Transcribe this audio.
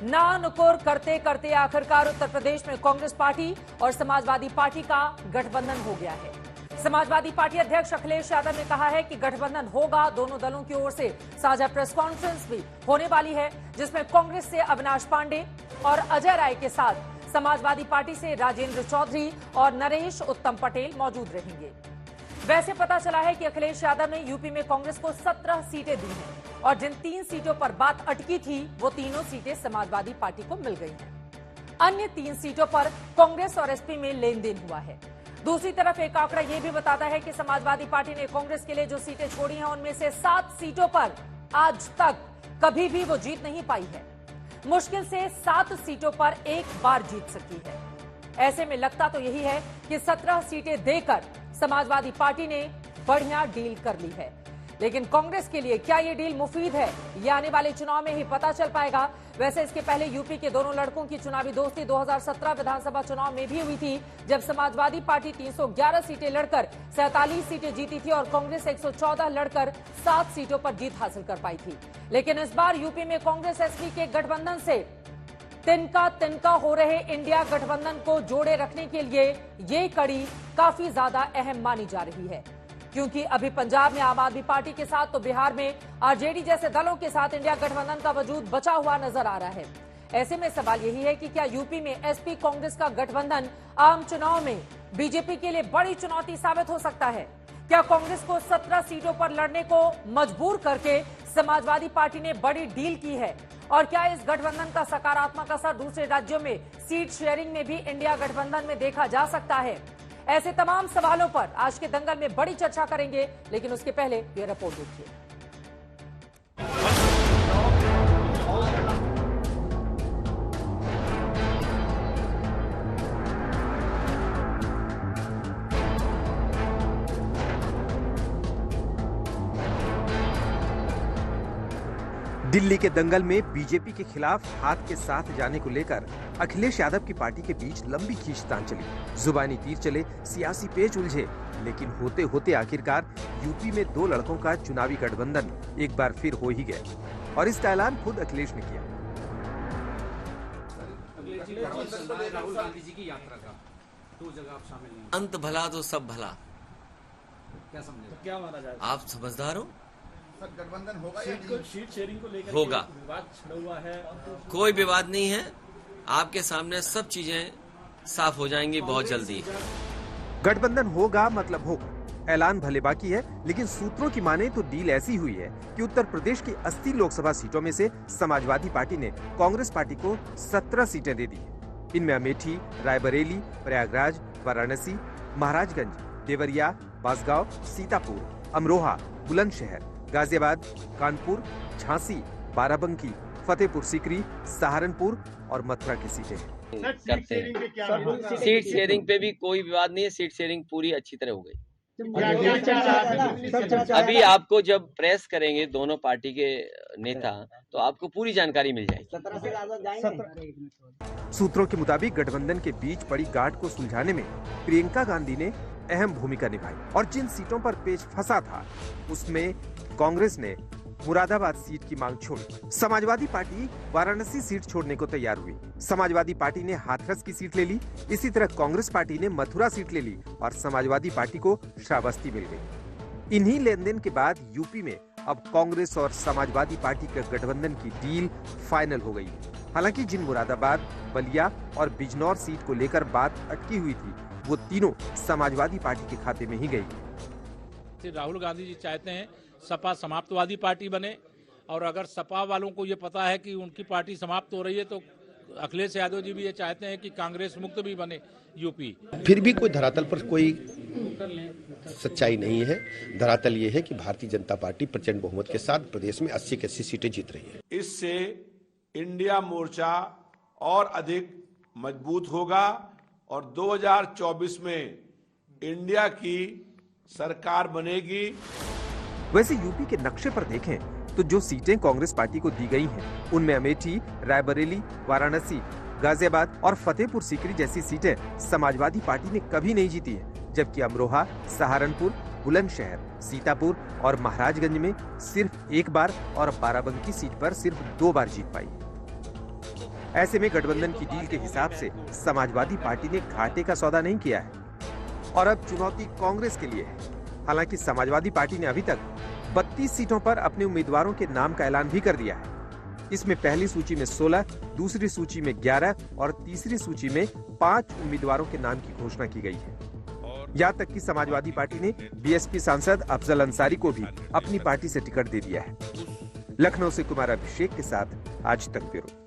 नानुकुर करते करते आखिरकार उत्तर प्रदेश में कांग्रेस पार्टी और समाजवादी पार्टी का गठबंधन हो गया है। समाजवादी पार्टी अध्यक्ष अखिलेश यादव ने कहा है कि गठबंधन होगा। दोनों दलों की ओर से साझा प्रेस कॉन्फ्रेंस भी होने वाली है, जिसमें कांग्रेस से अविनाश पांडे और अजय राय के साथ समाजवादी पार्टी से राजेंद्र चौधरी और नरेश उत्तम पटेल मौजूद रहेंगे। वैसे पता चला है कि अखिलेश यादव ने यूपी में कांग्रेस को 17 सीटें दी हैं और जिन 3 सीटों पर बात अटकी थी वो तीनों सीटें समाजवादी पार्टी को मिल गई हैं। अन्य 3 सीटों पर कांग्रेस और एसपी में लेन देन हुआ है। दूसरी तरफ एक आंकड़ा यह भी बताता है कि समाजवादी पार्टी ने कांग्रेस के लिए जो सीटें छोड़ी हैं उनमें से 7 सीटों पर आज तक कभी भी वो जीत नहीं पाई है। मुश्किल से 7 सीटों पर एक बार जीत सकी है। ऐसे में लगता तो यही है कि 17 सीटें देकर समाजवादी पार्टी ने बढ़िया डील कर ली है, लेकिन कांग्रेस के लिए क्या ये डील मुफीद है, ये आने वाले चुनाव में ही पता चल पाएगा। वैसे इसके पहले यूपी के दोनों लड़कों की चुनावी दोस्ती 2017 विधानसभा चुनाव में भी हुई थी, जब समाजवादी पार्टी 311 सीटें लड़कर 47 सीटें जीती थी और कांग्रेस 114 लड़कर 7 सीटों पर जीत हासिल कर पाई थी। लेकिन इस बार यूपी में कांग्रेस एसपी के गठबंधन से तिनका तिनका हो रहे इंडिया गठबंधन को जोड़े रखने के लिए ये कड़ी काफी ज्यादा अहम मानी जा रही है, क्योंकि अभी पंजाब में आम आदमी पार्टी के साथ तो बिहार में आरजेडी जैसे दलों के साथ इंडिया गठबंधन का वजूद बचा हुआ नजर आ रहा है। ऐसे में सवाल यही है कि क्या यूपी में एसपी कांग्रेस का गठबंधन आम चुनाव में बीजेपी के लिए बड़ी चुनौती साबित हो सकता है? क्या कांग्रेस को 17 सीटों पर लड़ने को मजबूर करके समाजवादी पार्टी ने बड़ी डील की है? और क्या इस गठबंधन का सकारात्मक असर दूसरे राज्यों में सीट शेयरिंग में भी इंडिया गठबंधन में देखा जा सकता है? ऐसे तमाम सवालों पर आज के दंगल में बड़ी चर्चा करेंगे, लेकिन उसके पहले ये रिपोर्ट देखिए। दिल्ली के दंगल में बीजेपी के खिलाफ हाथ के साथ जाने को लेकर अखिलेश यादव की पार्टी के बीच लंबी खींचतान चली। जुबानी तीर चले, सियासी पेच उलझे, लेकिन होते होते आखिरकार यूपी में 2 लड़कों का चुनावी गठबंधन एक बार फिर हो ही गया और इसका ऐलान खुद अखिलेश ने किया। राहुल गांधी जी की यात्रा का 2 जगह आप शामिल नहीं। अंत भला तो सब भला, क्या समझे? तो क्या माना जाए? आप समझदार हो? गठबंधन होगा या नहीं? सीट शेयरिंग को लेकर होगा। विवाद छिड़ा हुआ है। कोई विवाद नहीं है, आपके सामने सब चीजें साफ हो जाएंगी बहुत जल्दी। गठबंधन होगा मतलब होगा, ऐलान भले बाकी है, लेकिन सूत्रों की माने तो डील ऐसी हुई है कि उत्तर प्रदेश की 80 लोकसभा सीटों में से समाजवादी पार्टी ने कांग्रेस पार्टी को 17 सीटें दे दी। इनमें अमेठी, रायबरेली, प्रयागराज, वाराणसी, महाराजगंज, देवरिया, बांसगांव, सीतापुर, अमरोहा, बुलंदशहर, गाजियाबाद, कानपुर, झांसी, बाराबंकी, फतेहपुर सीकरी, सहारनपुर और मथुरा की सीटें करते हैं। सीट शेयरिंग पे भी कोई विवाद नहीं है, सीट शेयरिंग पूरी अच्छी तरह हो गई। अभी आपको जब प्रेस करेंगे दोनों पार्टी के नेता तो आपको पूरी जानकारी मिल जाएगी। सूत्रों के मुताबिक गठबंधन के बीच पड़ी गांठ को सुलझाने में प्रियंका गांधी ने अहम भूमिका निभाई और जिन सीटों पर पेच फंसा था उसमें कांग्रेस ने मुरादाबाद सीट की मांग छोड़ी। समाजवादी पार्टी वाराणसी सीट छोड़ने को तैयार हुई। समाजवादी पार्टी ने हाथरस की सीट ले ली। इसी तरह कांग्रेस पार्टी ने मथुरा सीट ले ली और समाजवादी पार्टी को श्रावस्ती मिल गई। इन्हीं लेन देन के बाद यूपी में अब कांग्रेस और समाजवादी पार्टी के गठबंधन की डील फाइनल हो गई। हालांकि जिन मुरादाबाद, बलिया और बिजनौर सीट को लेकर बात अटकी हुई थी वो तीनों समाजवादी पार्टी के खाते में ही गई। राहुल गांधी जी चाहते हैं सपा समाप्तवादी पार्टी बने, और अगर सपा वालों को ये पता है कि उनकी पार्टी समाप्त हो रही है तो अखिलेश यादव जी भी ये चाहते हैं कि कांग्रेस मुक्त भी बने यूपी। फिर भी कोई धरातल पर कोई सच्चाई नहीं है। धरातल ये है कि भारतीय जनता पार्टी प्रचंड बहुमत के साथ प्रदेश में 80 की 80 सीटें जीत रही है। इससे इंडिया मोर्चा और अधिक मजबूत होगा और 2024 में इंडिया की सरकार बनेगी। वैसे यूपी के नक्शे पर देखें तो जो सीटें कांग्रेस पार्टी को दी गई हैं, उनमें अमेठी, रायबरेली, वाराणसी, गाजियाबाद और फतेहपुर सीकरी जैसी सीटें समाजवादी पार्टी ने कभी नहीं जीती हैं, जबकि अमरोहा, सहारनपुर, बुलंदशहर, सीतापुर और महाराजगंज में सिर्फ एक बार और बाराबंकी सीट पर सिर्फ 2 बार जीत पाई। ऐसे में गठबंधन की डील के हिसाब से समाजवादी पार्टी ने घाटे का सौदा नहीं किया है और अब चुनौती कांग्रेस के लिए है। हालांकि समाजवादी पार्टी ने अभी तक 32 सीटों पर अपने उम्मीदवारों के नाम का ऐलान भी कर दिया है। इसमें पहली सूची में 16, दूसरी सूची में 11 और तीसरी सूची में 5 उम्मीदवारों के नाम की घोषणा की गई है। यहाँ तक कि समाजवादी पार्टी ने बीएसपी सांसद अफजल अंसारी को भी अपनी पार्टी से टिकट दे दिया है। लखनऊ से कुमार अभिषेक के साथ आज तक ब्यूरो।